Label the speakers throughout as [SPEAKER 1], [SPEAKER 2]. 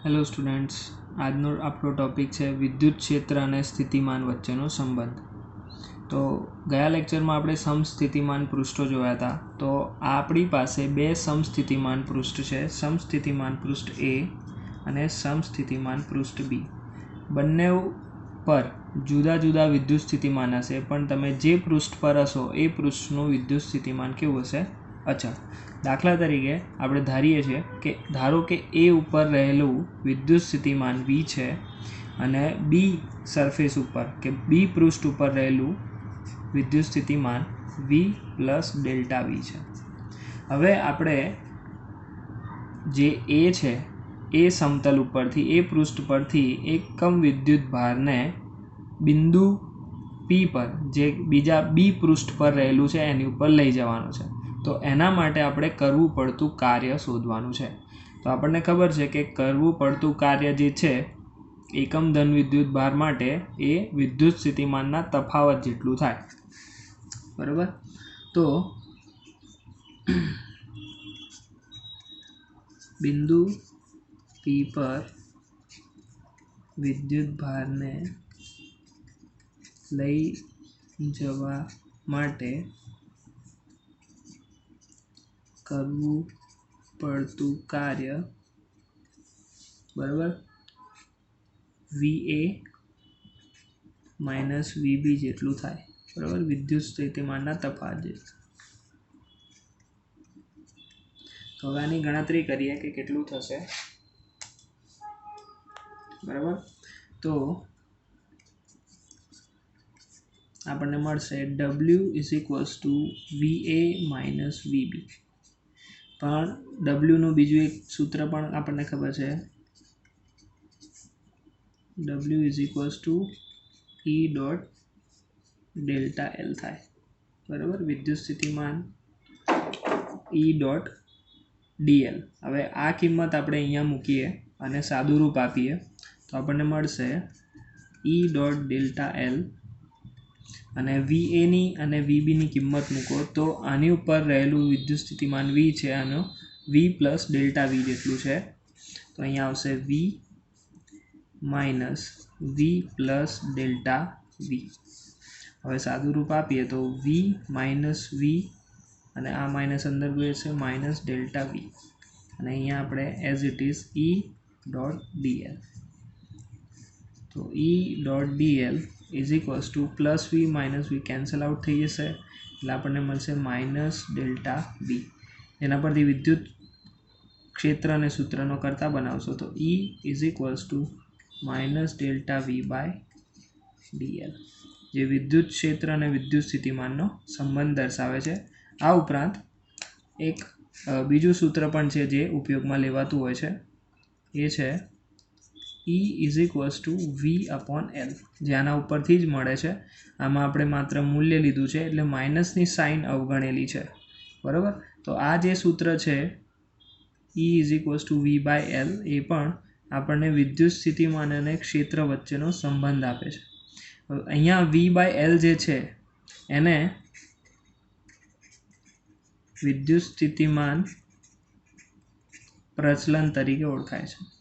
[SPEAKER 1] Hello students, આજનો આપણો topic છે વિદ્યુત ક્ષેત્ર અને સ્થિતિમાન વચ્ચેનો સંબંધ. તો ગયા લેક્ચરમાં આપણે સમસ્થિતિમાન પૃષ્ઠો જોયા હતા. તો આપણી પાસે બે સમસ્થિતિમાન પૃષ્ઠ છે, સમસ્થિતિમાન પૃષ્ઠ A અને સમસ્થિતિમાન પૃષ્ઠ B. બંને પર જુદા જુદા વિદ્યુત સ્થિતિમાન હશે, પણ તમે જે પૃષ્ઠ પર હશો એ પૃષ્ઠનું વિદ્યુત સ્થિતિમાન કેવું હશે? અચળ. દાખલા તરીકે આપણે ધારીએ છીએ કે ધારો કે A ઉપર રહેલું વિદ્યુત સ્થિતિમાન V છે અને B સરફેસ ઉપર કે B પૃષ્ઠ ઉપર રહેલું વિદ્યુત સ્થિતિમાન V પ્લસ ડેલ્ટા V છે. હવે આપણે જે A છે એ સમતલ ઉપરથી એ પૃષ્ઠ પરથી એકમ વિદ્યુત ભારને બિંદુ P પર જે બીજા B પૃષ્ઠ પર રહેલું છે એની ઉપર લઈ જવાનું છે. તો એના માટે આપણે કરવું પડતું કાર્ય શોધવાનું છે. તો આપણને ખબર છે કે કરવું પડતું કાર્ય જે છે એકમ ધન વિદ્યુત ભાર માટે એ વિદ્યુત સ્થિતિમાનના તફાવત જેટલું થાય. બરાબર. તો બિંદુ P પર વિદ્યુત ભારને લઈ જવા માટે કરવું પડતું કાર્ય બરાબર VA માઇનસ VB જેટલું થાય. બરાબર, વિદ્યુત સ્થિતિમાનના તફાવત જેટલું. તો હવે આની ગણતરી કરીએ કે કેટલું થશે. બરાબર, તો આપણને મળશે W is equals two VA minus VB. પણ W નું બીજું એક સૂત્ર પણ આપણને ખબર છે, W is equals two E dot delta L થાય. બરાબર, વિદ્યુત સ્થિતિમાન E ડોટ DL. હવે આ કિંમત આપણે અહીંયા મૂકીએ અને સાદું રૂપ આપીએ તો આપણને મળશે E ડોટ ડેલ્ટા L અને VAની અને VBની કિંમત મૂકો તો આની ઉપર રહેલું વિદ્યુત સ્થિતિમાન V છે, આનો V પ્લસ ડેલ્ટા V જેટલું છે. તો અહીંયા આવશે V minus V plus delta V. હવે સાદું રૂપ આપીએ તો V માઇનસ V અને આ માઇનસ અંદર છે માઇનસ ડેલ્ટા V અને અહીંયા આપણે as it is E dot DL. તો E dot DL is equals two plus V minus V cancel out થઈ જશે એટલે આપણને મળશે માઇનસ ડેલ્ટા V. એના પરથી વિદ્યુત ક્ષેત્ર અને સૂત્રનો કરતા બનાવશો તો E is equals to minus delta V by DL, જે વિદ્યુત ક્ષેત્ર અને વિદ્યુત સ્થિતિમાનનો સંબંધ દર્શાવે છે. આ ઉપરાંત એક બીજું સૂત્ર પણ છે જે ઉપયોગમાં લેવાતું હોય છે, એ છે E is equals to V upon L, જે આના ઉપરથી જ મળે છે. આમાં આપણે માત્ર મૂલ્ય લીધું છે એટલે માઇનસની સાઇન અવગણેલી છે. બરાબર, તો આ જે સૂત્ર છે E is equals to V by L એ પણ આપણને વિદ્યુત સ્થિતિમાન અને ક્ષેત્ર વચ્ચેનો સંબંધ આપે છે. અહીંયા V બાય L જે છે એને વિદ્યુત સ્થિતિમાન પ્રચલન તરીકે ઓળખાય છે.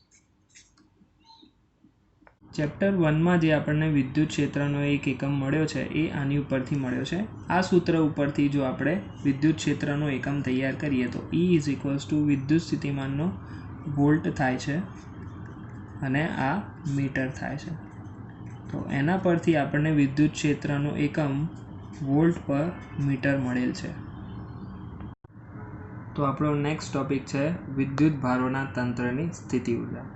[SPEAKER 1] ચેપ્ટર 1માં જે આપણને વિદ્યુત ક્ષેત્રનો એક એકમ મળ્યો છે એ આની ઉપરથી મળ્યો છે. આ સૂત્ર ઉપરથી જો આપણે વિદ્યુત ક્ષેત્રનો એકમ તૈયાર કરીએ તો E ઇઝ ઇક્વલ્સ ટુ વિદ્યુત સ્થિતિમાનનો વોલ્ટ થાય છે અને આ મીટર થાય છે. તો એના પરથી આપણને વિદ્યુત ક્ષેત્રનો એકમ વોલ્ટ પર મીટર મળેલ છે. તો આપણો નેક્સ્ટ ટોપિક છે વિદ્યુત ભારોના તંત્રની સ્થિતિ ઉર્જા.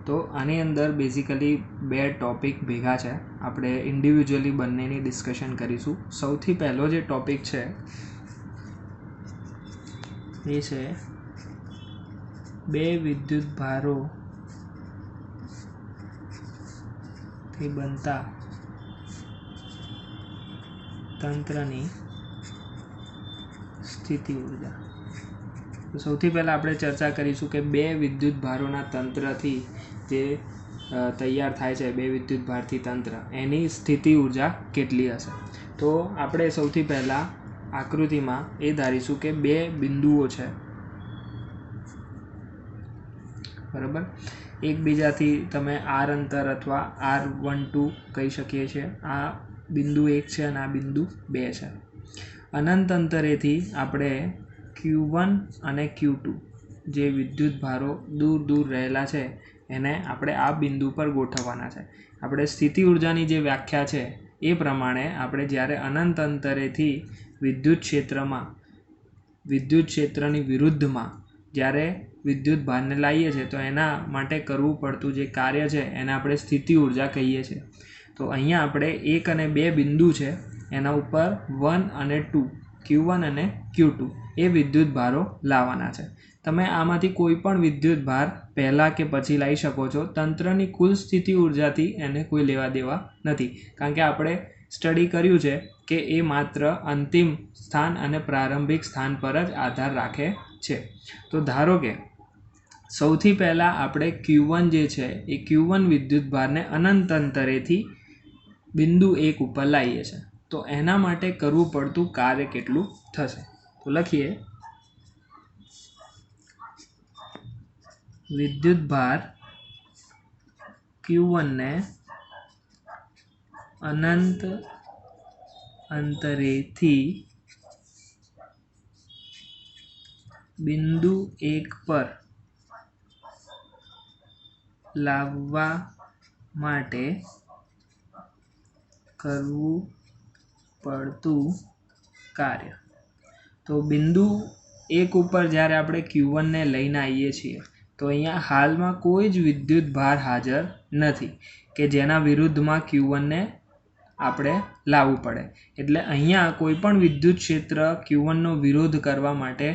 [SPEAKER 1] તો આની અંદર બેઝિકલી બે ટોપિક ભેગા છે, આપણે ઇન્ડિવિજ્યુઅલી બંનેની ડિસ્કશન કરીશું. સૌથી પહેલો જે ટોપિક છે એ છે બે વિદ્યુત ભારોથી બનતા તંત્રની સ્થિતિ ઉર્જા. તો સૌથી પહેલાં આપણે ચર્ચા કરીશું કે બે વિદ્યુત ભારોના તંત્રથી જે તૈયાર થાય છે, બે વિદ્યુત ભારથી તંત્ર, એની સ્થિતિ ઉર્જા કેટલી હશે. તો આપણે સૌથી પહેલાં આકૃતિમાં એ ધારીશું કે બે બિંદુઓ છે. બરાબર, એકબીજાથી તમે આર અંતર અથવા R12 કહી શકીએ છીએ. આ બિંદુ 1 છે અને આ બિંદુ 2 છે. અનંત અંતરેથી આપણે Q1 અને Q2 જે વિદ્યુત ભારો દૂર દૂર રહેલા છે એને આપણે આ બિંદુ પર ગોઠવવાના છે. આપણે સ્થિતિ ઉર્જાની જે વ્યાખ્યા છે એ પ્રમાણે આપણે જ્યારે અનંત અંતરેથી વિદ્યુત ક્ષેત્રની વિરુદ્ધમાં જ્યારે વિદ્યુત ભારને લાવીએ છીએ તો એના માટે કરવું પડતું જે કાર્ય છે એને આપણે સ્થિતિ ઉર્જા કહીએ છીએ. તો અહીંયા આપણે 1 અને 2 બિંદુ છે એના ઉપર 1 અને 2 Q1 અને Q2 એ વિદ્યુત ભારો લાવવાના છે. તમે આમાંથી કોઈ પણ વિદ્યુત ભાર પહેલાં કે પછી લાવી શકો છો. તંત્રની કુલ સ્થિતિ ઉર્જાથી એને કોઈ લેવા દેવા નથી, કારણ કે આપણે સ્ટડી કર્યું છે કે એ માત્ર અંતિમ સ્થાન અને પ્રારંભિક સ્થાન પર જ આધાર રાખે છે. તો ધારો કે સૌથી પહેલાં આપણે Q1 જે છે એ Q1 વિદ્યુત ભારને અનંત અંતરેથી બિંદુ 1 ઉપર લાવીએ છીએ. તો એના માટે કરવું પડતું કાર્ય કેટલું થશે? તો લખીએ, વિદ્યુત ભાર Q1 ને અનંત અંતરેથી બિંદુ 1 પર લાવવા માટે કરવું પડતું કાર્ય. તો બિંદુ 1 ઉપર જ્યારે આપણે Q1 ને લઈને આવીએ છીએ તો અહીંયા હાલમાં કોઈ જ વિદ્યુત ભાર હાજર નથી કે જેના વિરુદ્ધમાં Q1 ને આપણે લાવવું પડે. એટલે અહીંયા કોઈ પણ વિદ્યુત ક્ષેત્ર Q1 નો વિરોધ કરવા માટે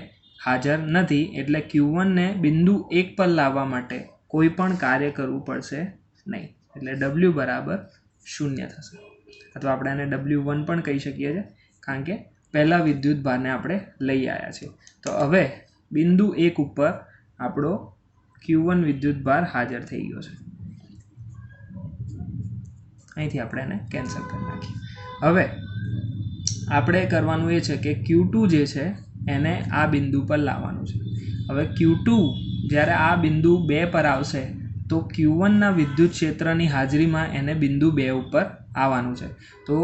[SPEAKER 1] હાજર નથી. એટલે Q1 ને બિંદુ 1 પર લાવવા માટે કોઈ પણ કાર્ય કરવું પડશે નહીં. એટલે W બરાબર 0 થશે. અથવા આપણે આને W1 પણ કહી શકીએ છીએ, કારણ કે પહેલા વિદ્યુત ભારને આપણે લઈ આવ્યા છીએ. તો હવે બિંદુ 1 ઉપર આપણો Q1 વિદ્યુત ભાર હાજર થઈ ગયો છે. અહીંથી આપણે એને કેન્સલ કરી નાખીએ. હવે આપણે કરવાનું એ છે કે Q2 જે છે એને આ બિંદુ પર લાવવાનું છે. હવે Q2 જ્યારે આ બિંદુ 2 પર આવશે તો Q1ના વિદ્યુત ક્ષેત્રની હાજરીમાં એને બિંદુ 2 ઉપર આવવાનું છે. તો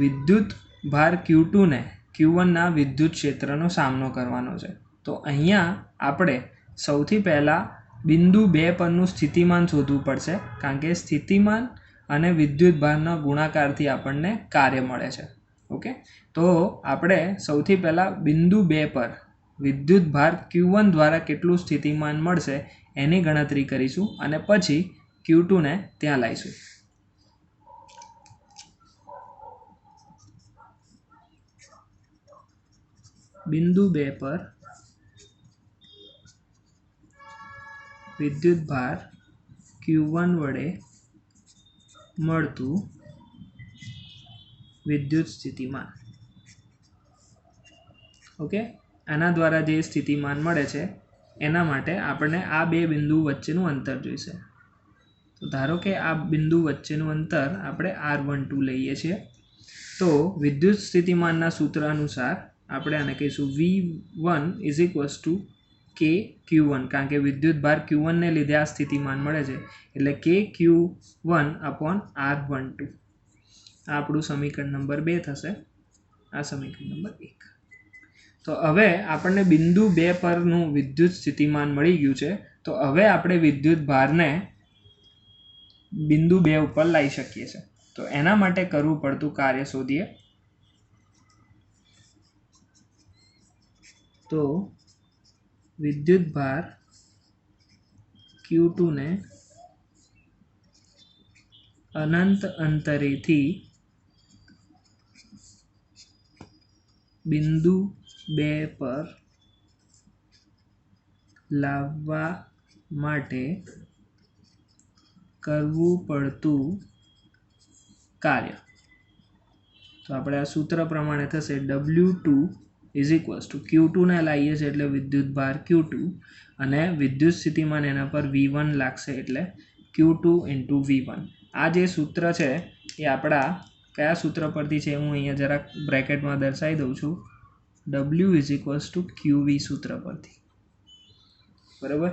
[SPEAKER 1] વિદ્યુત ભાર Q2 ને Q1ના વિદ્યુત ક્ષેત્રનો સામનો કરવાનો છે. તો અહીંયા આપણે સૌથી પહેલાં બિંદુ 2 પરનું સ્થિતિમાન શોધવું પડશે, કારણ કે સ્થિતિમાન અને વિદ્યુત ભારના ગુણાકારથી આપણને કાર્ય મળે છે. ઓકે, તો આપણે સૌથી પહેલાં બિંદુ 2 પર વિદ્યુત ભાર Q1 દ્વારા કેટલું સ્થિતિમાન મળશે એની ગણતરી કરીશું અને પછી Q2 ને ત્યાં લાવીશું. બિંદુ 2 પર વિદ્યુત ભાર Q1 વડે મળતું વિદ્યુત સ્થિતિમાન. ઓકે, આના દ્વારા જે સ્થિતિમાન મળે છે એના માટે આપણને આ બે બિંદુ વચ્ચેનું અંતર જોઈશે. તો ધારો કે આ બિંદુ વચ્ચેનું અંતર આપણે R12 લઈએ છીએ. તો વિદ્યુત સ્થિતિમાનના સૂત્ર અનુસાર આપણે આને કહીશું V1 = KQ1, કારણ કે વિદ્યુત ભાર Q1 ને લીધે આ સ્થિતિમાન મળે છે. એટલે KQ1/R12. આ આપણું સમીકરણ નંબર 2 થશે. આ સમીકરણ નંબર 1. તો હવે આપણને બિંદુ 2 પરનું વિદ્યુત સ્થિતિમાન મળી ગયું છે. તો હવે આપણે વિદ્યુત ભારને બિંદુ 2 ઉપર લાવી શકીએ છીએ. તો એના માટે કરવું પડતું કાર્ય શોધીએ. તો વિદ્યુત ભાર Q2 ને અનંત અંતરેથી બિંદુ 2 પર લાવવા માટે કરવું પડતું કાર્ય. તો આપણે આ સૂત્ર પ્રમાણે થશે W2 = Q2 ને લાવીએ છીએ એટલે વિદ્યુત ભાર Q2 અને વિદ્યુત સ્થિતિમાન એના પર V1 લાગશે એટલે Q2 × V1. આ જે સૂત્ર છે એ આપણા કયા સૂત્ર પરથી છે હું અહીંયા જરાક બ્રેકેટમાં દર્શાવી દઉં છું. W = QV સૂત્ર પરથી. બરાબર.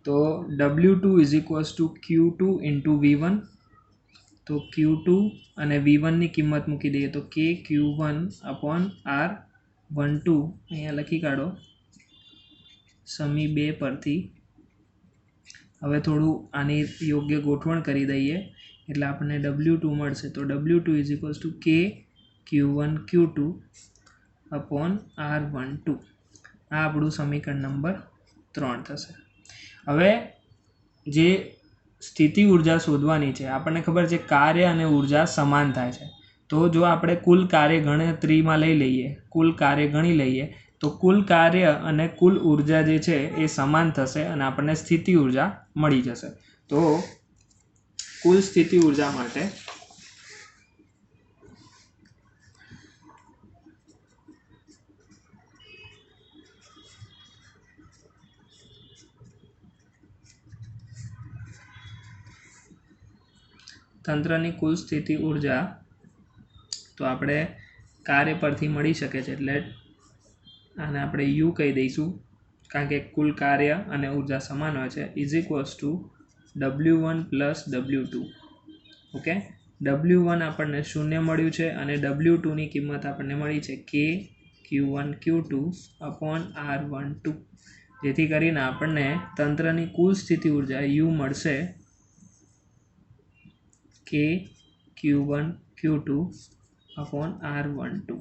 [SPEAKER 1] તો W2 is equals two Q2 into V1. તો Q2 અને V1ની કિંમત મૂકી દઈએ તો K Q1 અપોન R12 અહીંયા લખી કાઢો સમી 2 પરથી. હવે થોડું આની યોગ્ય ગોઠવણ કરી દઈએ એટલે આપણને W2 મળશે. તો W2 is equals two K Q1 Q2 upon R12. આ આપણું સમીકરણ નંબર 3 થશે. હવે જે સ્થિતિ ઉર્જા શોધવાની છે, આપણને ખબર છે કાર્ય અને ઉર્જા સમાન થાય છે. તો જો આપણે કુલ કાર્ય ગણતરીમાં લઈ લઈએ, કુલ કાર્ય ગણી લઈએ તો કુલ કાર્ય અને કુલ ઉર્જા જે છે એ સમાન થશે અને આપણને સ્થિતિ ઉર્જા મળી જશે. તો કુલ સ્થિતિ ઉર્જા માટે તંત્રની કુલ સ્થિતિ ઉર્જા તો આપણે કાર્ય પરથી મળી શકે છે એટલે આને આપણે યુ કહી દઈશું કારણ કે કુલ કાર્ય અને ઉર્જા સમાન હોય છે. Is equals two W1 plus W2. Okay, W1 આપણને 0 મળ્યું છે અને W2ની કિંમત આપણને મળી છે K Q1 Q2 upon R12. જેથી કરીને આપણને તંત્રની કુલ સ્થિતિ ઉર્જા યુ મળશે K Q1 Q2 upon R12.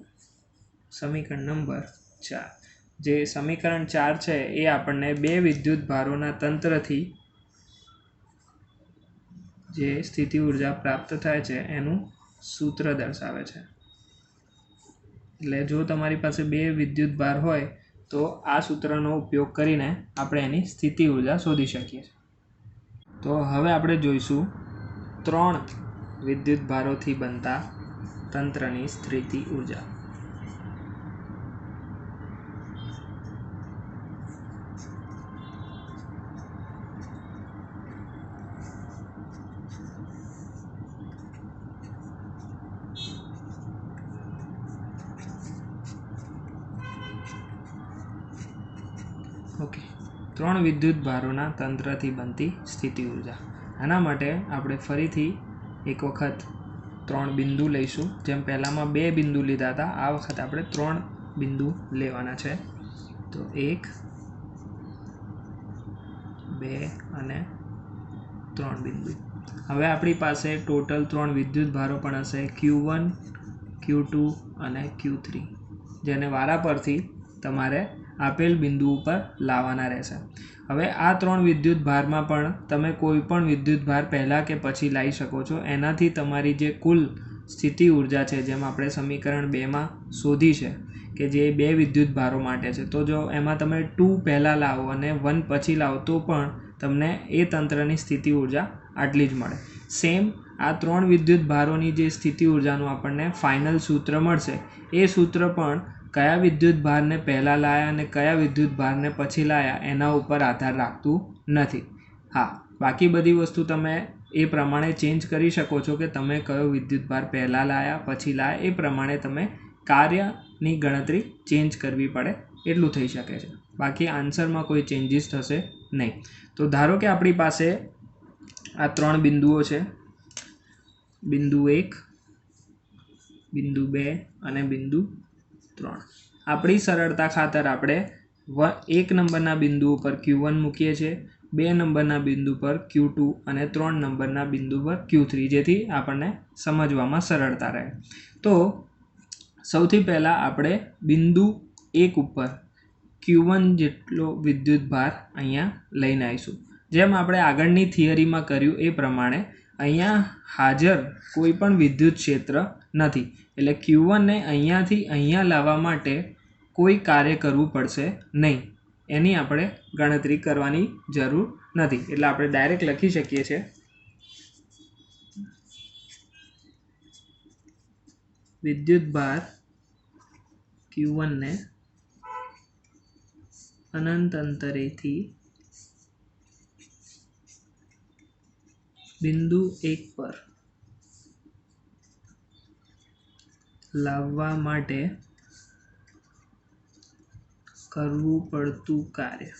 [SPEAKER 1] સમીકરણ નંબર 4. જે સમીકરણ 4 છે એ આપણને બે વિદ્યુત ભારોના તંત્રથી જે સ્થિતિ ઉર્જા પ્રાપ્ત થાય છે એનું સૂત્ર દર્શાવે છે. એટલે જો તમારી પાસે બે વિદ્યુત ભાર હોય તો આ સૂત્રનો ઉપયોગ કરીને આપણે એની સ્થિતિ ઉર્જા શોધી શકીએ. તો હવે આપણે જોઈશું 3 વિદ્યુત ભારોથી બનતા તંત્રની સ્થિતિ ઉર્જા. ઓકે, 3 વિદ્યુત ભારોના તંત્રથી બનતી સ્થિતિ ઉર્જા. આના માટે આપણે ફરીથી એક વખત 3 બિંદુ લઈશું. જેમ પહેલાંમાં 2 બિંદુ લીધા હતા, આ વખત આપણે 3 બિંદુ લેવાના છે. તો 1 2 અને 3 બિંદુ. હવે આપણી પાસે ટોટલ 3 વિદ્યુત ભારો પણ હશે Q1 Q2 અને Q3, જેને વારા પરથી તમારે આપેલ બિંદુ ઉપર લાવવાના રહેશે. હવે આ 3 વિદ્યુત ભારમાં પણ તમે કોઈ પણ વિદ્યુત ભાર પહેલાં કે પછી લાવી શકો છો. એનાથી તમારી જે કુલ સ્થિતિ ઉર્જા છે, જેમ આપણે સમીકરણ 2માં શોધી છે કે જે 2 વિદ્યુત ભારો માટે છે, તો જો એમાં તમે 2 પહેલાં લાવો અને 1 પછી લાવો તો પણ તમને એ તંત્રની સ્થિતિ ઉર્જા આટલી જ મળે. સેમ આ 3 વિદ્યુત ભારોની જે સ્થિતિ ઉર્જાનું આપણને ફાઇનલ સૂત્ર મળશે, એ સૂત્ર પણ કયા વિદ્યુત ભારને પહેલાં લાયા અને કયા વિદ્યુત ભારને પછી લાયા એના ઉપર આધાર રાખતું નથી. હા, બાકી બધી વસ્તુ તમે એ પ્રમાણે ચેન્જ કરી શકો છો કે તમે કયો વિદ્યુત ભાર પહેલાં લાયા પછી લાયા, એ પ્રમાણે તમે કાર્યની ગણતરી ચેન્જ કરવી પડે એટલું થઈ શકે છે. બાકી આન્સરમાં કોઈ ચેન્જીસ થશે નહીં. તો ધારો કે આપણી પાસે આ 3 બિંદુઓ છે, બિંદુ 1, બિંદુ 2 અને બિંદુ 3. આપણી સરળતા ખાતર આપણે 1 નંબરના બિંદુ ઉપર Q1 મૂકીએ છીએ, 2 નંબરના બિંદુ પર Q2 અને 3 નંબરના બિંદુ પર Q3, જેથી આપણને સમજવામાં સરળતા રહે. તો સૌથી પહેલાં આપણે બિંદુ 1 ઉપર Q1 જેટલો વિદ્યુત ભાર અહીંયા લઈને આવીશું. જેમ આપણે આગળની થિયરીમાં કર્યું એ પ્રમાણે અહીંયા હાજર કોઈ પણ વિદ્યુત ક્ષેત્ર નથી, એટલે Q1ને અહીંયાથી અહીંયા લાવવા માટે કોઈ કાર્ય કરવું પડશે નહીં. એની આપણે ગણતરી કરવાની જરૂર નથી, એટલે આપણે ડાયરેક્ટ લખી શકીએ છીએ વિદ્યુત ભાર Q1ને અનંત અંતરેથી બિંદુ 1 પર લાવવા માટે કરવું પડતું કાર્ય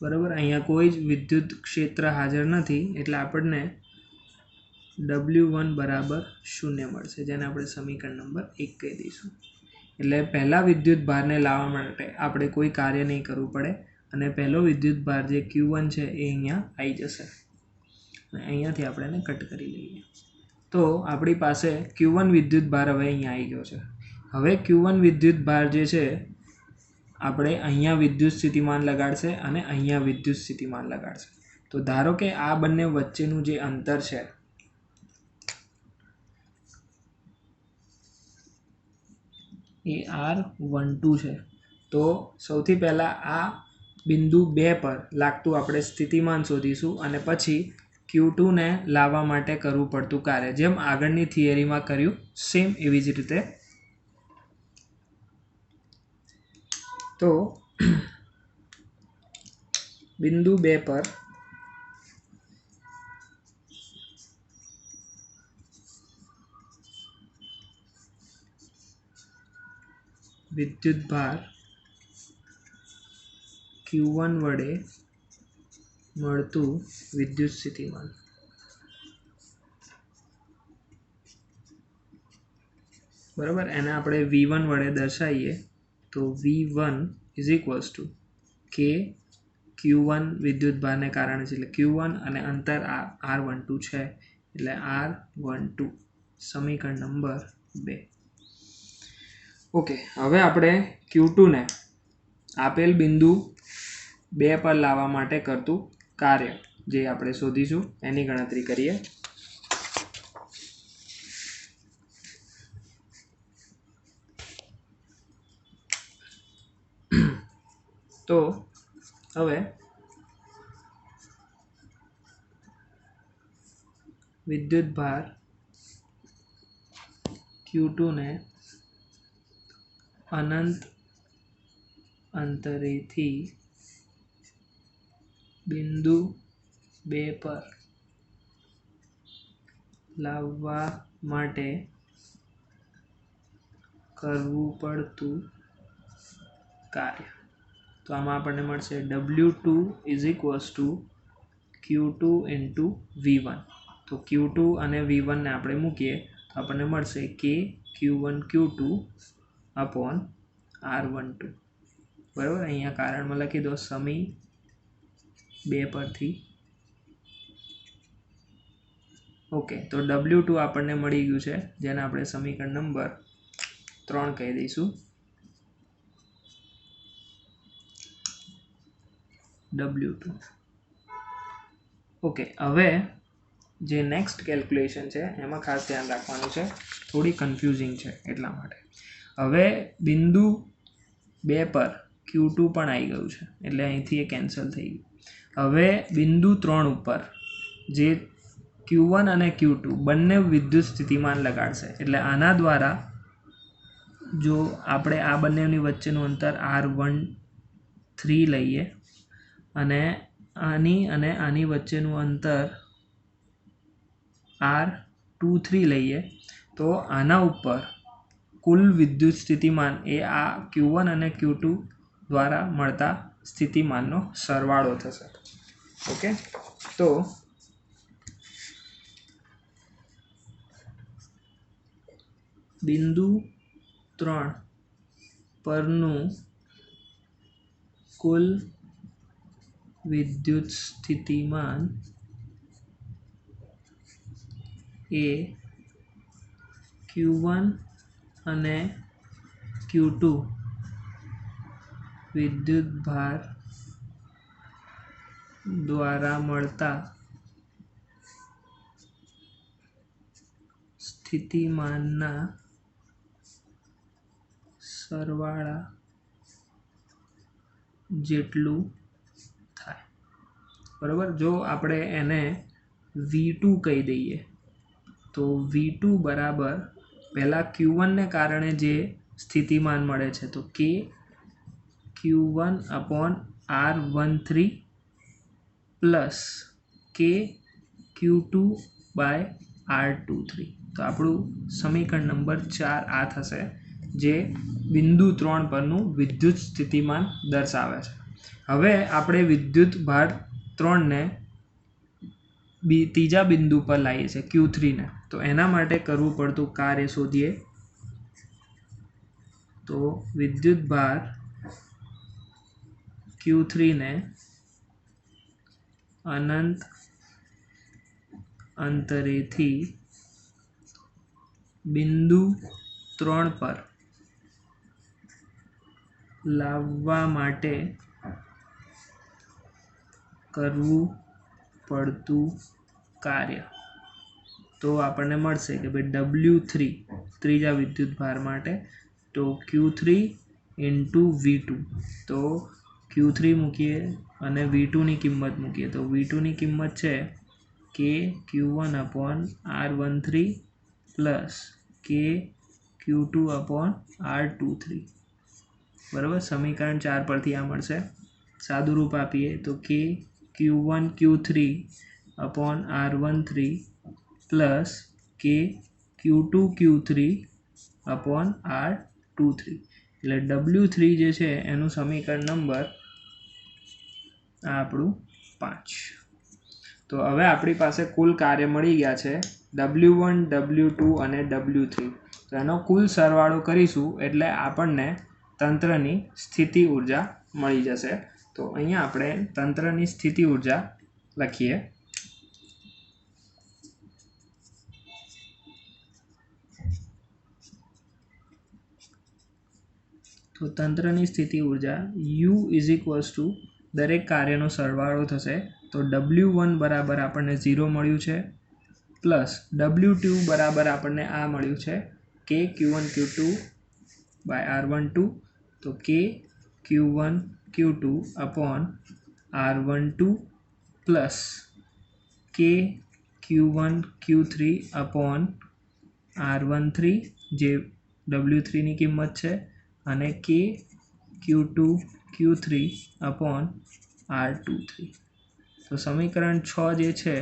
[SPEAKER 1] બરાબર. અહીંયા કોઈ જ વિદ્યુત ક્ષેત્ર હાજર નથી એટલે આપણને W1 બરાબર 0 મળશે, જેને આપણે સમીકરણ નંબર 1 કહી દઈશું. એટલે પહેલા વિદ્યુત ભારને લાવવા માટે આપણે કોઈ કાર્ય નહીં કરવું પડે અને પહેલો વિદ્યુત ભાર જે Q1 છે એ અહીંયા આવી જશે અને અહીંયાથી આપણે એને કટ કરી લઈએ. તો આપણી પાસે Q1 વિદ્યુત ભાર હવે અહીંયા આવી ગયો છે. હવે Q1 વિદ્યુત ભાર જે છે આપણે અહીંયા વિદ્યુત સ્થિતિમાન લગાડશે અને અહીંયા વિદ્યુત સ્થિતિમાન લગાડશે. તો ધારો કે આ બંને વચ્ચેનું જે અંતર છે એ R12 છે. તો સૌથી પહેલાં આ બિંદુ 2 પર લાગતું આપણે સ્થિતિમાન શોધીશું અને પછી Q2 ને લાવવા માટે કરવું પડતું કાર્ય, જેમ આગળની થિયરીમાં કર્યું સેમ એવી જ રીતે. તો બિંદુ 2 પર વિદ્યુત ભાર Q1 વડે મળતું વિદ્યુત સ્થિતિમાન. બરાબર. એને આપણે V1 વડે દર્શાવીએ તો V1 ઇઝ ઇક્વલ્સ ટુ કે Q1 વિદ્યુત ભારને કારણે છે એટલે Q1 અને અંતર R12 છે એટલે R12 સમીકરણ નંબર 2. ઓકે. હવે આપણે Q2 ને આપેલ બિંદુ 2 પર લાવવા માટે કરતું કાર્ય જે આપણે શોધીશું એની ગણતરી કરીએ. તો હવે વિદ્યુત ભાર Q2 ને અનંત અંતરેથી બિંદુ 2 પર લાવવા માટે કરવું પડતું કાર્ય. તો આમાં આપણને મળશે W2 is equals two Q2 into V1. તો Q2 અને V1 ને આપણે મૂકીએ તો આપણને મળશે કે Q1 Q2 અપોન R12. બરાબર. અહીંયા કારણમાં લખી દો સમી 2 પરથી. ઓકે. તો W2 આપણને મળી ગયું છે જેને આપણે સમીકરણ નંબર 3 કહી દઈશું. W2. ઓકે. હવે જે નેક્સ્ટ કેલ્ક્યુલેશન છે એમાં ખાસ ધ્યાન રાખવાનું છે, થોડી કન્ફ્યુઝિંગ છે એટલા માટે. હવે બિંદુ 2 પર Q2 પણ આવી ગયું છે એટલે અહીંથી એ કેન્સલ થઈ ગયું. હવે બિંદુ 3 ઉપર જે Q1 અને Q2 બંને વિદ્યુત સ્થિતિમાન લગાડશે એટલે આના દ્વારા જો આપણે આ બંનેની વચ્ચેનું અંતર R13 લઈએ અને આની વચ્ચેનું અંતર R23 લઈએ તો આના ઉપર કુલ વિદ્યુત સ્થિતિમાન એ આ Q1 અને Q2 દ્વારા મળતા સ્થિતિમાનનો સરવાળો થશે. ઓકે. તો બિંદુ 3 પરનું કુલ વિદ્યુત સ્થિતિમાન એ Q1 અને Q2 વિદ્યુત ભાર દ્વારા મળતા સ્થિતિમાનના સરવાળા જેટલું થાય. બરાબર. જો આપણે એને V2 કહી દઈએ તો V2 બરાબર પહેલાં Q1 ને કારણે જે સ્થિતિમાન મળે છે તો કે Q1 અપોન R13 પ્લસ કે Q2 બાય R23. તો આપણું સમીકરણ નંબર 4 આ થશે જે બિંદુ 3 પરનું વિદ્યુત સ્થિતિમાન દર્શાવે છે. હવે આપણે વિદ્યુત ભાર 3 ને ત્રીજા બિંદુ પર લાવીએ છીએ Q3 ને, તો એના માટે કરવું પડતું કાર્ય શોધીએ. તો વિદ્યુત ભાર Q3 ને અનંત અંતરેથી બિંદુ 3 પર લાવવા માટે કરવું પડતું કાર્ય. તો આપણને મળશે કે ભાઈ W3 ત્રીજા વિદ્યુત ભાર માટે, તો Q3 ઇન્ટુ V2. તો Q3 મૂકીએ અને V2 ની કિંમત મૂકીએ. તો V2 ની કિંમત છે K Q1 upon R13 plus K Q2 upon R23. બરાબર, સમીકરણ 4 પરથી આ મળશે. સાદું રૂપ આપીએ તો K Q1 Q3 upon R13 plus K Q2 Q3 upon R23. એટલે W3 જે છે એનું સમીકરણ નંબર આપણું 5. તો હવે આપણી પાસે કુલ કાર્ય મળી ગયા છે W1 W2 અને W3. તો એનો કુલ સરવાળો કરીશું એટલે આપણને તંત્રની સ્થિતિ ઉર્જા મળી જશે. તો અહીંયા આપણે તંત્રની સ્થિતિ ઉર્જા લખીએ. તો તંત્રની સ્થિતિ ઉર્જા U ઇઝ ઇક્વલ્સ ટુ દરેક કાર્યનો સરવાળો થશે. તો W1 બરાબર આપણને 0 મળ્યું છે, પ્લસ W2 બરાબર આપણને આ મળ્યું છે K Q1 Q2 by R12. તો K Q1 Q2 upon R12 plus K Q1 Q3 upon R13 જે W3 ની કિંમત છે, અને K Q2 Q3 upon R23. તો સમીકરણ 6 જે છે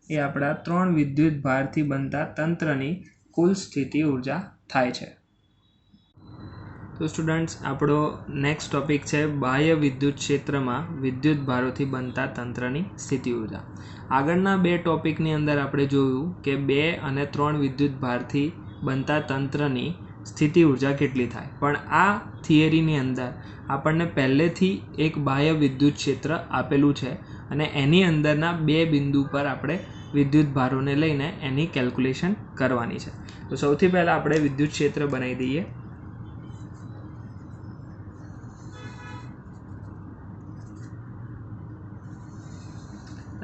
[SPEAKER 1] એ આપણા 3 વિદ્યુત ભારથી બનતા તંત્રની કુલ સ્થિતિ ઉર્જા થાય છે. તો સ્ટુડન્ટ્સ, આપણો નેક્સ્ટ ટોપિક છે બાહ્ય વિદ્યુત ક્ષેત્રમાં વિદ્યુત ભારોથી બનતા તંત્રની સ્થિતિ ઉર્જા. આગળના 2 ટોપિકની અંદર આપણે જોયું કે 2 અને 3 વિદ્યુત ભારથી બનતા તંત્રની સ્થિતિ ઉર્જા કેટલી થાય, પણ આ થિયરીની અંદર આપણને પહેલેથી એક બાહ્ય વિદ્યુત ક્ષેત્ર આપેલું છે અને એની અંદરના 2 બિંદુ પર આપણે વિદ્યુત ભારોને લઈને એની કેલ્ક્યુલેશન કરવાની છે. તો સૌથી પહેલાં આપણે વિદ્યુત ક્ષેત્ર બનાવી દઈએ.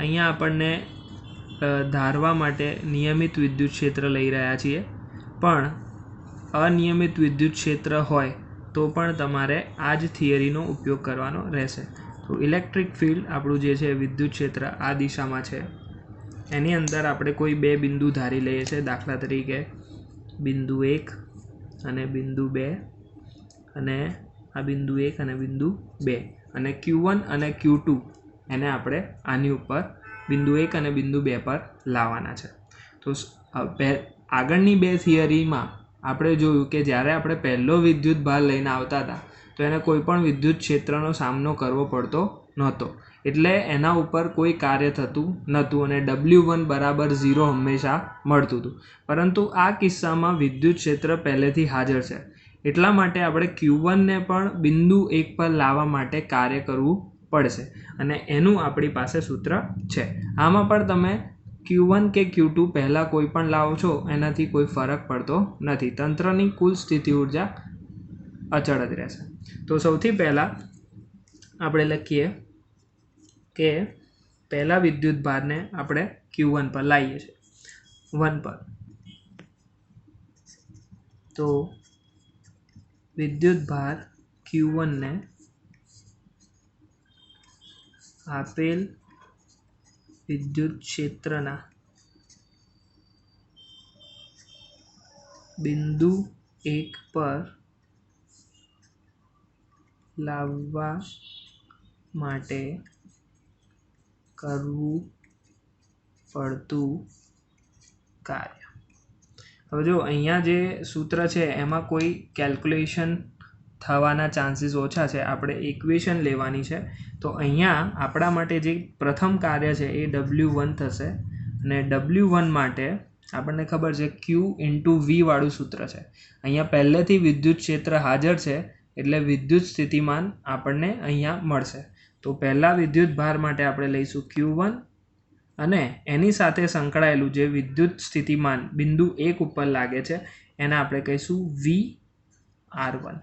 [SPEAKER 1] અહીંયા આપણને ધારવા માટે નિયમિત વિદ્યુત ક્ષેત્ર લઈ રહ્યા છીએ, પણ અનિયમિત વિદ્યુત ક્ષેત્ર હોય તો પણ તમારે આ જ થિયરીનો ઉપયોગ કરવાનો રહેશે. તો ઇલેક્ટ્રિક ફિલ્ડ આપણું જે છે વિદ્યુત ક્ષેત્ર આ દિશામાં છે, એની અંદર આપણે કોઈ 2 બિંદુ ધારી લઈએ છીએ. દાખલા તરીકે બિંદુ 1 અને બિંદુ 2, અને આ બિંદુ 1 અને બિંદુ 2, અને Q1 અને Q2 એને આપણે આની ઉપર બિંદુ 1 અને બિંદુ 2 પર લાવવાના છે. તો આગળની 2 થિયરીમાં આપણે જોયું કે જ્યારે આપણે પહેલો વિદ્યુત ભાર લઈને આવતા હતા તો એને કોઈ પણ વિદ્યુત ક્ષેત્રનો સામનો કરવો પડતો નહોતો, એટલે એના ઉપર કોઈ કાર્ય થતું નહોતું અને W1 બરાબર 0 હંમેશા મળતું હતું. પરંતુ આ કિસ્સામાં વિદ્યુત ક્ષેત્ર પહેલેથી હાજર છે, એટલા માટે આપણે Q1 ને પણ બિંદુ 1 પર લાવવા માટે કાર્ય કરવું પડશે, અને એનું આપણી પાસે સૂત્ર છે. આમાં પણ તમે Q1 કે Q2 પહેલાં કોઈ પણ લાવો છો એનાથી કોઈ ફરક પડતો નથી. તંત્રની કુલ સ્થિતિ ઉર્જા અચળ જ રહેશે. તો સૌથી પહેલાં આપણે લખીએ કે પહેલા વિદ્યુત ભારને આપણે Q1 પર લાવીએ છીએ 1 પર. તો વિદ્યુત ભાર Q1 ને આપેલ વિદ્યુત ક્ષેત્રના બિંદુ 1 પર લાવવા માટે કરવું પડતું કાર્ય. હવે જો અહીંયા જે સૂત્ર છે એમાં કોઈ કેલ્ક્યુલેશન થવાના ચાન્સીસ ઓછા છે. આપણે ઇક્વેશન લેવાની છે. તો અહીંયા આપણા માટે જે પ્રથમ કાર્ય છે એ W1 થશે અને W1 માટે આપણને ખબર છે Q × V વાળું સૂત્ર છે. અહીંયા પહેલેથી વિદ્યુત ક્ષેત્ર હાજર છે એટલે વિદ્યુત સ્થિતિમાન આપણને અહીંયા મળશે. તો પહેલાં વિદ્યુત ભાર માટે આપણે લઈશું Q1 અને એની સાથે સંકળાયેલું જે વિદ્યુત સ્થિતિમાન બિંદુ 1 ઉપર લાગે છે એને આપણે કહીશું VR1.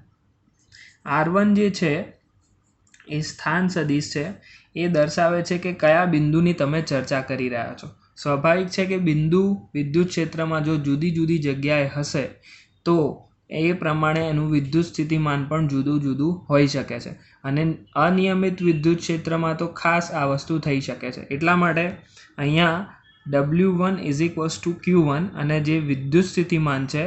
[SPEAKER 1] R1 જે છે એ સ્થાન સદિશ છે. એ દર્શાવે છે કે કયા બિંદુની તમે ચર્ચા કરી રહ્યા છો. સ્વાભાવિક છે કે બિંદુ વિદ્યુત ક્ષેત્રમાં જો જુદી જુદી જગ્યાએ હશે તો એ પ્રમાણે એનું વિદ્યુત સ્થિતિમાન પણ જુદું જુદું હોઈ શકે છે અને અનિયમિત વિદ્યુત ક્ષેત્રમાં તો ખાસ આ વસ્તુ થઈ શકે છે. એટલા માટે અહીંયા W1 = Q1 અને જે વિદ્યુત સ્થિતિમાન છે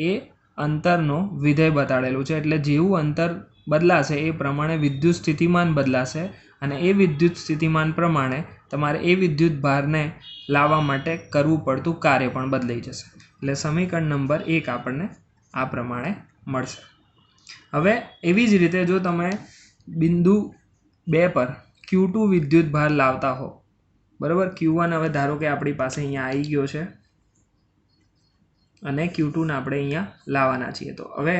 [SPEAKER 1] એ અંતરનો વિધેય બતાડેલું છે. એટલે જેવું અંતર બદલાશે એ પ્રમાણે વિદ્યુત સ્થિતિમાન બદલાશે અને એ વિદ્યુત સ્થિતિમાન પ્રમાણે તમારે એ વિદ્યુત ભારને લાવવા માટે કરવું પડતું કાર્ય પણ બદલાઈ જશે. એટલે સમીકરણ નંબર 1 આપણને આ પ્રમાણે મળશે. હવે એવી જ રીતે જો તમે બિંદુ 2 પર Q2 વિદ્યુત ભાર લાવતા હો, બરાબર. Q1 હવે ધારો કે આપણી પાસે અહીંયા આવી ગયો છે અને Q2ને આપણે અહીંયા લાવવાના છીએ. તો હવે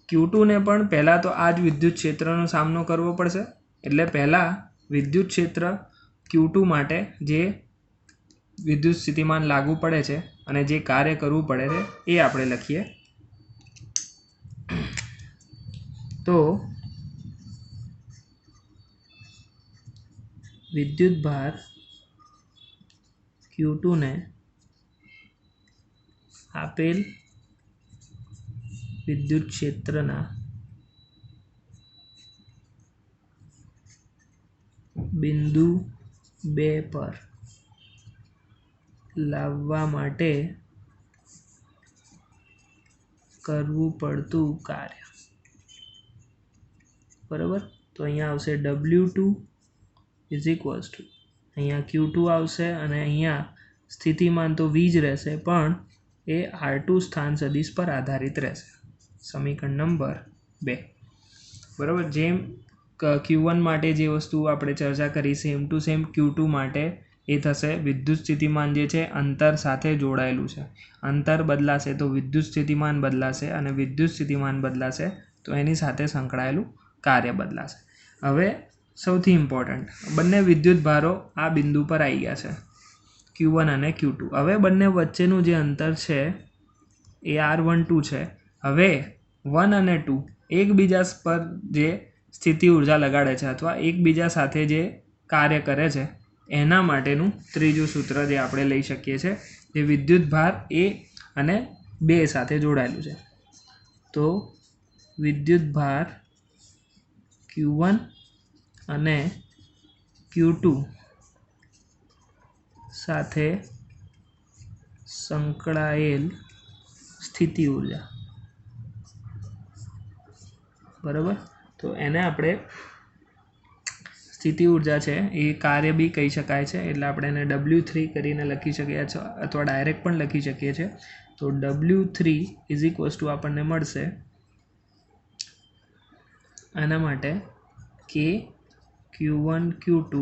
[SPEAKER 1] Q2ને પણ પહેલાં તો આ જ વિદ્યુત ક્ષેત્રનો સામનો કરવો પડશે. એટલે પહેલાં વિદ્યુત ક્ષેત્ર Q2 માટે જે વિદ્યુત સ્થિતિમાન લાગુ પડે છે અને જે કાર્ય કરવું પડે છે એ આપણે લખીએ. તો વિદ્યુત ભાર Q2ને આપેલ વિદ્યુત ક્ષેત્રના બિંદુ 2 પર લાવવા માટે કરવું પડતું કાર્ય, બરાબર. તો અહીંયા આવશે W2 = અહીંયા Q2 આવશે અને અહીંયા સ્થિતિમાન તો V જ રહેશે પણ એ R2 સ્થાન સદિશ પર આધારિત રહેશે. સમીકરણ નંબર 2, બરાબર. જેમ Q1 માટે જે વસ્તુ આપણે ચર્ચા કરી સેમ ટુ સેમ Q2 માટે એ થશે. વિદ્યુત સ્થિતિમાન જે છે અંતર સાથે જોડાયેલું છે. અંતર બદલાશે તો વિદ્યુત સ્થિતિમાન બદલાશે અને વિદ્યુત સ્થિતિમાન બદલાશે તો એની સાથે સંકળાયેલું કાર્ય બદલાશે. હવે સૌથી ઇમ્પોર્ટન્ટ, બંને વિદ્યુત ભારો આ બિંદુ પર આવી ગયા છે Q1 અને Q2. હવે બંને વચ્ચેનું જે અંતર છે એ R12 છે. હવે 1 અને 2 એકબીજા પર જે સ્થિતિ ઉર્જા લગાડે છે અથવા એકબીજા સાથે જે કાર્ય કરે છે એના માટેનું ત્રીજું સૂત્ર જે આપણે લઈ શકીએ છીએ, જે વિદ્યુત ભાર A અને 2 સાથે જોડાયેલું છે. તો વિદ્યુત ભાર Q1 અને Q2 સાથે સંકળાયેલ સ્થિતિ ઉર્જા, બરાબર. તો એને આપણે સ્થિતિ ઉર્જા છે એ કાર્ય બી કહી શકાય છે. એટલે આપણે એને W3 કરીને લખી શકીએ છીએ અથવા ડાયરેક્ટ પણ લખી શકીએ છીએ. તો W3 = આપણને મળશે આના માટે K Q1 Q2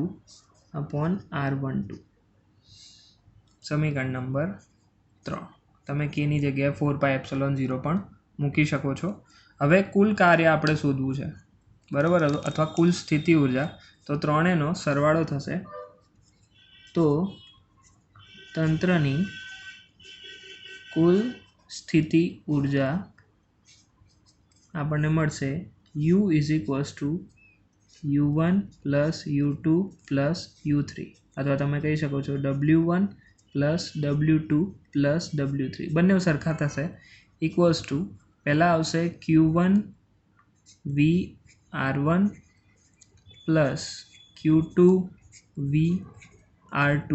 [SPEAKER 1] /R12. સમીકરણ નંબર 3. તમે Kની જગ્યાએ 4πε0 પણ મૂકી શકો છો. હવે કુલ કાર્ય આપણે શોધવું છે, બરાબર, અથવા કુલ સ્થિતિ ઉર્જા. તો ત્રણેયનો સરવાળો થશે. તો તંત્રની કુલ સ્થિતિ ઉર્જા આપણને મળશે U = U1 + U2 + U3 અથવા તમે કહી શકો છો W1 + W2 + W3. બંને સરખા થશે. પહેલાં આવશે Q1 VR1 + Q2 VR2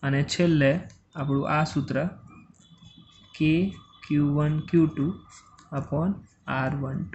[SPEAKER 1] અને છેલ્લે આપણું આ સૂત્ર K Q1 Q2 /R12.